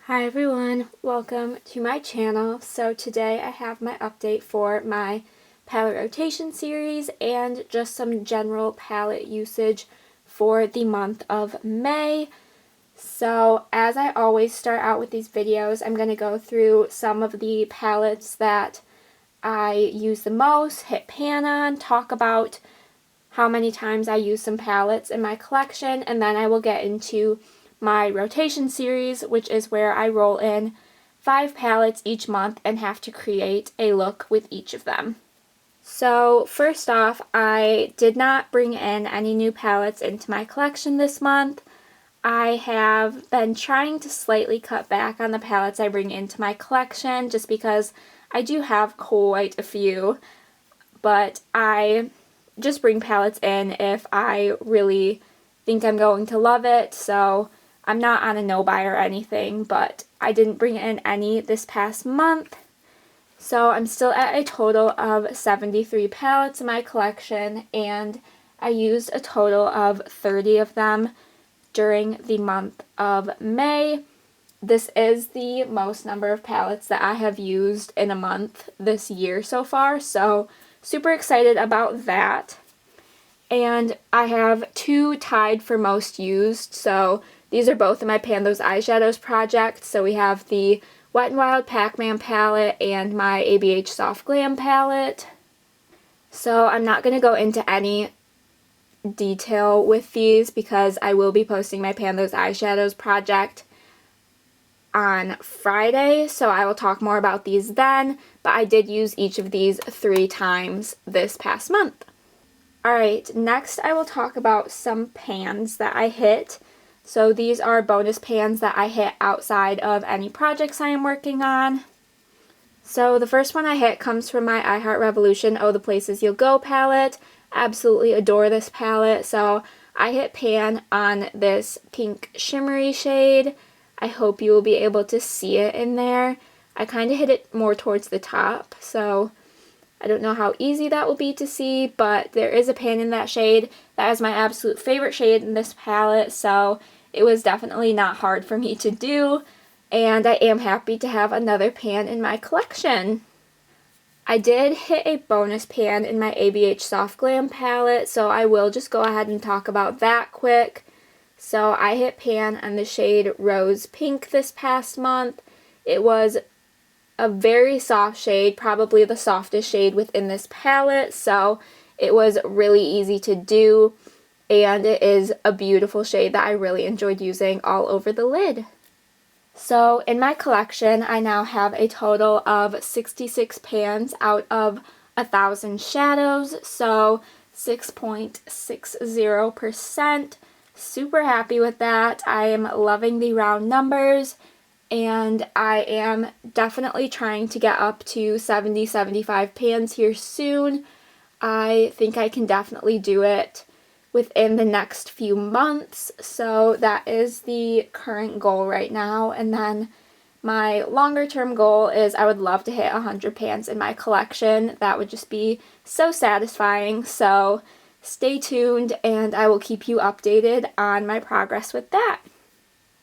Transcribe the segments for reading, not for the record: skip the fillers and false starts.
Hi everyone, welcome to my channel. So today I have my update for my palette rotation series and just some general palette usage for the month of May. So as I always start out with these videos, I'm going to go through some of the palettes that I use the most, hit pan on, talk about how many times I use some palettes in my collection, and then I will get into my rotation series, which is where I roll in 5 palettes each month and have to create a look with each of them. So first off, I did not bring in any new palettes into my collection this month. I have been trying to slightly cut back on the palettes I bring into my collection just because I do have quite a few, but I just bring palettes in if I really think I'm going to love it, so I'm not on a no-buy or anything, but I didn't bring in any this past month. So I'm still at a total of 73 palettes in my collection, and I used a total of 30 of them during the month of May. This is the most number of palettes that I have used in a month this year so far, so super excited about that. And I have 2 tied for most used, so these are both in my Pan Those Eyeshadows project. So we have the Wet n Wild Pac-Man palette and my ABH Soft Glam palette. So I'm not going to go into any detail with these because I will be posting my Pan Those Eyeshadows project on Friday, so I will talk more about these then, but I did use each of these 3 times this past month. Alright, next I will talk about some pans that I hit. So these are bonus pans that I hit outside of any projects I am working on. So the first one I hit comes from my I Heart Revolution Oh the Places You'll Go palette. Absolutely adore this palette. So I hit pan on this pink shimmery shade. I hope you will be able to see it in there. I kind of hit it more towards the top, so I don't know how easy that will be to see, but there is a pan in that shade. That is my absolute favorite shade in this palette, so it was definitely not hard for me to do, and I am happy to have another pan in my collection. I did hit a bonus pan in my ABH Soft Glam palette, so I will just go ahead and talk about that quick. So I hit pan on the shade Rose Pink this past month. It was a very soft shade, probably the softest shade within this palette, so it was really easy to do, and it is a beautiful shade that I really enjoyed using all over the lid. So in my collection, I now have a total of 66 pans out of 1,000 shadows, so 6.60%. Super happy with that. I am loving the round numbers, and I am definitely trying to get up to 70-75 pans here soon. I think I can definitely do it within the next few months, so that is the current goal right now. And then my longer term goal is I would love to hit 100 pans in my collection. That would just be so satisfying, so stay tuned and I will keep you updated on my progress with that.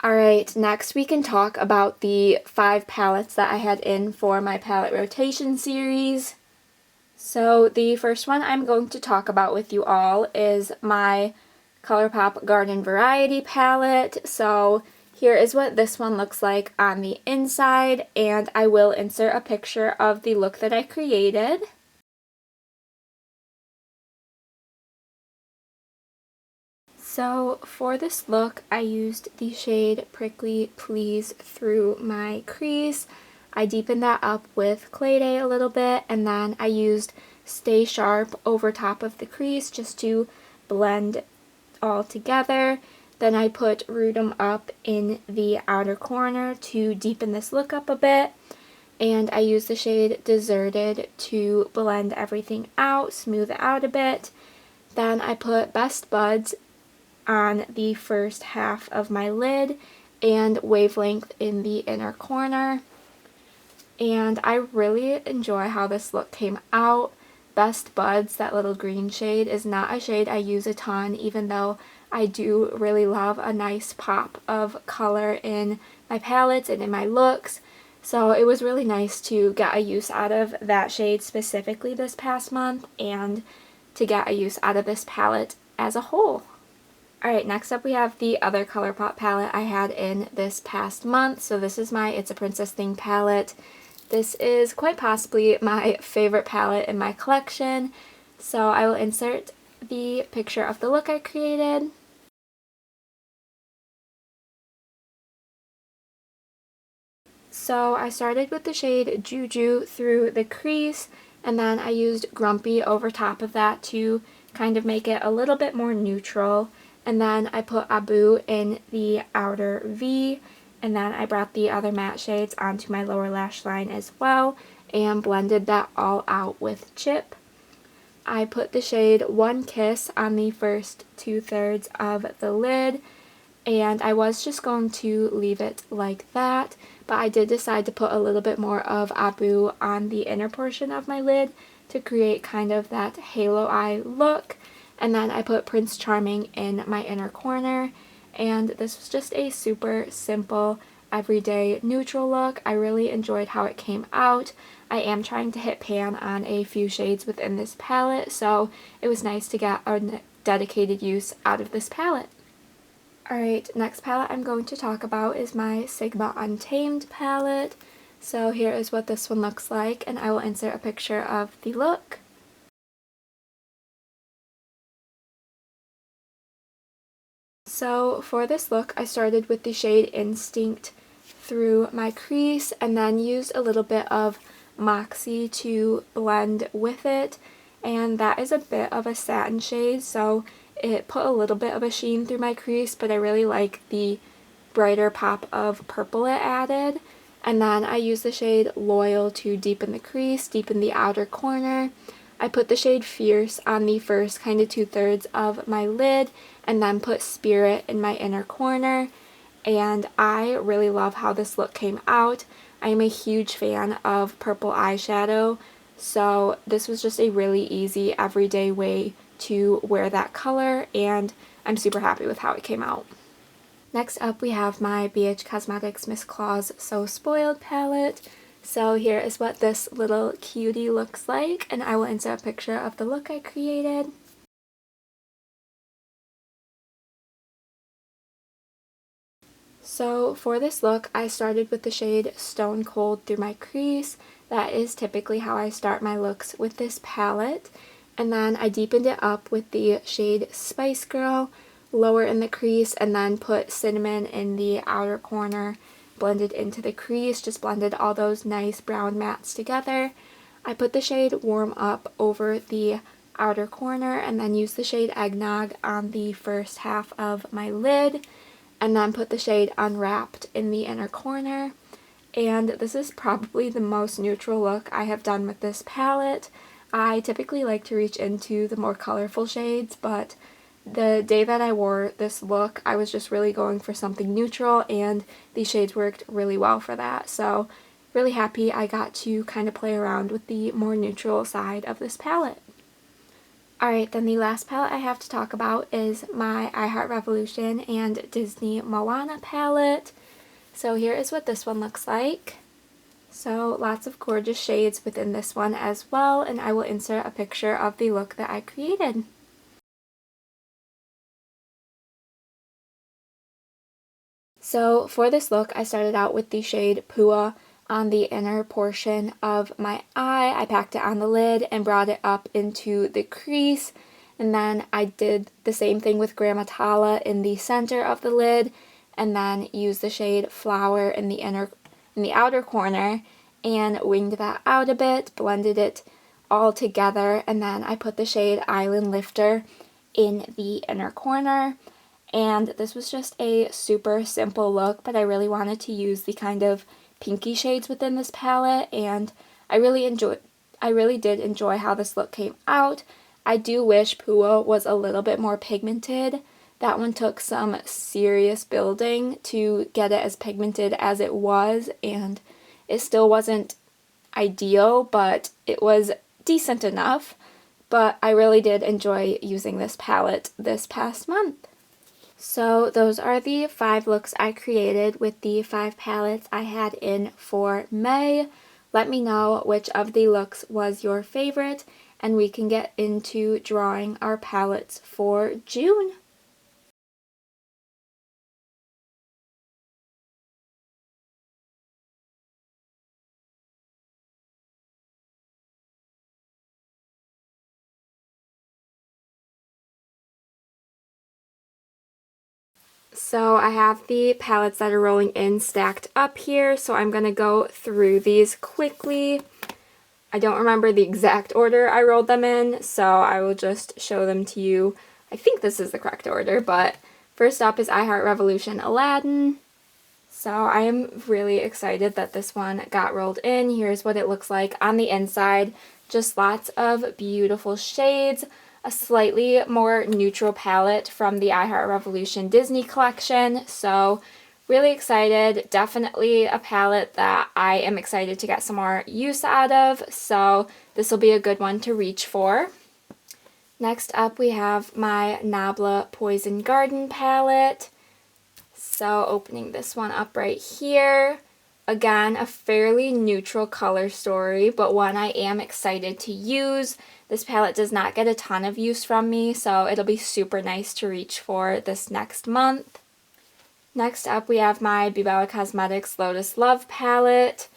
Alright, next we can talk about the 5 palettes that I had in for my palette rotation series. So the first one I'm going to talk about with you all is my ColourPop Garden Variety palette. So here is what this one looks like on the inside, and I will insert a picture of the look that I created. So for this look, I used the shade Prickly Please through my crease. I deepened that up with Clay Day a little bit, and then I used Stay Sharp over top of the crease just to blend all together. Then I put Rudum Up in the outer corner to deepen this look up a bit, and I used the shade Deserted to blend everything out, smooth it out a bit. Then I put Best Buds on the first half of my lid and Wavelength in the inner corner. And I really enjoy how this look came out. Best Buds, that little green shade, is not a shade I use a ton, even though I do really love a nice pop of color in my palettes and in my looks. So it was really nice to get a use out of that shade specifically this past month and to get a use out of this palette as a whole. Alright, next up we have the other ColourPop palette I had in this past month. So this is my It's a Princess Thing palette. This is quite possibly my favorite palette in my collection. So I will insert the picture of the look I created. So I started with the shade Juju through the crease, and then I used Grumpy over top of that to kind of make it a little bit more neutral. And then I put Abu in the outer V, and then I brought the other matte shades onto my lower lash line as well and blended that all out with Chip. I put the shade One Kiss on the first 2/3 of the lid, and I was just going to leave it like that, but I did decide to put a little bit more of Abu on the inner portion of my lid to create kind of that halo eye look. And then I put Prince Charming in my inner corner, and this was just a super simple everyday neutral look. I really enjoyed how it came out. I am trying to hit pan on a few shades within this palette, so it was nice to get a dedicated use out of this palette. Alright, next palette I'm going to talk about is my Sigma Untamed palette. So here is what this one looks like, and I will insert a picture of the look. So for this look, I started with the shade Instinct through my crease and then used a little bit of Moxie to blend with it, and that is a bit of a satin shade, so it put a little bit of a sheen through my crease, but I really like the brighter pop of purple it added. And then I used the shade Loyal to deepen the crease, deepen the outer corner. I put the shade Fierce on the first kind of 2/3 of my lid, and then put Spirit in my inner corner. And I really love how this look came out. I am a huge fan of purple eyeshadow, so this was just a really easy everyday way to wear that color, and I'm super happy with how it came out. Next up we have my BH Cosmetics Miss Claus So Spoiled palette. So here is what this little cutie looks like, and I will insert a picture of the look I created. So for this look, I started with the shade Stone Cold through my crease. That is typically how I start my looks with this palette. And then I deepened it up with the shade Spice Girl, lower in the crease, and then put Cinnamon in the outer corner, blended into the crease, just blended all those nice brown mattes together. I put the shade Warm Up over the outer corner and then used the shade Eggnog on the first half of my lid, and then put the shade Unwrapped in the inner corner. And this is probably the most neutral look I have done with this palette. I typically like to reach into the more colorful shades, but the day that I wore this look, I was just really going for something neutral, and these shades worked really well for that. So really happy I got to kind of play around with the more neutral side of this palette. Alright, then the last palette I have to talk about is my I Heart Revolution and Disney Moana palette. So here is what this one looks like. So lots of gorgeous shades within this one as well, and I will insert a picture of the look that I created. So for this look, I started out with the shade Pua on the inner portion of my eye. I packed it on the lid and brought it up into the crease, and then I did the same thing with Grandma Tala in the center of the lid, and then used the shade Flower in the outer corner and winged that out a bit, blended it all together, and then I put the shade Island Lifter in the inner corner. And this was just a super simple look, but I really wanted to use the kind of pinky shades within this palette, and I really did enjoy how this look came out. I do wish Pua was a little bit more pigmented. That one took some serious building to get it as pigmented as it was, and it still wasn't ideal, but it was decent enough. But I really did enjoy using this palette this past month. So those are the 5 looks I created with the 5 palettes I had in for May. Let me know which of the looks was your favorite, and we can get into drawing our palettes for June. So I have the palettes that are rolling in stacked up here, so I'm going to go through these quickly. I don't remember the exact order I rolled them in, so I will just show them to you. I think this is the correct order, but first up is I Heart Revolution Aladdin. So I am really excited that this one got rolled in. Here's what it looks like on the inside. Just lots of beautiful shades, a slightly more neutral palette from the I Heart Revolution Disney collection. So really excited. Definitely a palette that I am excited to get some more use out of. So this will be a good one to reach for. Next up we have my Nabla Poison Garden palette. So opening this one up right here. Again, a fairly neutral color story, but one I am excited to use. This palette does not get a ton of use from me, so it'll be super nice to reach for this next month. Next up we have my Be Bella Cosmetics Lotus Love palette,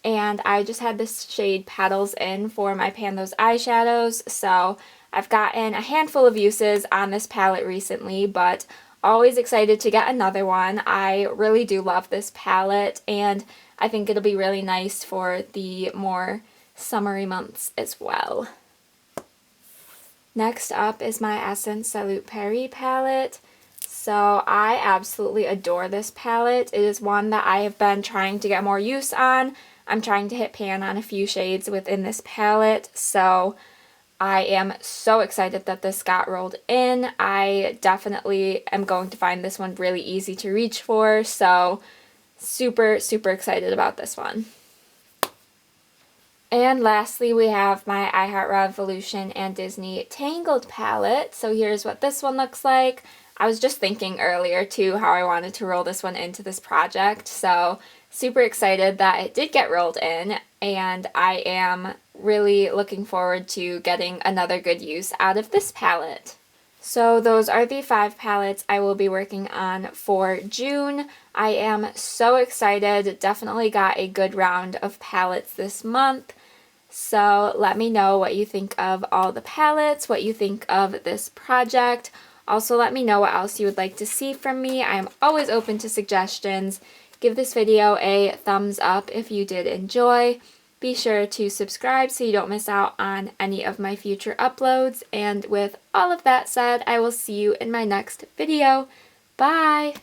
and I just had this shade Petals in for my Pan Those eyeshadows, so I've gotten a handful of uses on this palette recently, but always excited to get another one. I really do love this palette, and I think it'll be really nice for the more summery months as well. Next up is my Essence Salute Paris palette. So I absolutely adore this palette. It is one that I have been trying to get more use on. I'm trying to hit pan on a few shades within this palette, so I am so excited that this got rolled in. I definitely am going to find this one really easy to reach for, so super excited about this one. And lastly, we have my I Heart Revolution and Disney Tangled palette. So here's what this one looks like. I was just thinking earlier too how I wanted to roll this one into this project, so super excited that it did get rolled in, and I am really looking forward to getting another good use out of this palette. So those are the 5 palettes I will be working on for June. I am so excited. Definitely got a good round of palettes this month. So let me know what you think of all the palettes, what you think of this project. Also let me know what else you would like to see from me. I am always open to suggestions. Give this video a thumbs up if you did enjoy. Be sure to subscribe so you don't miss out on any of my future uploads. And with all of that said, I will see you in my next video. Bye!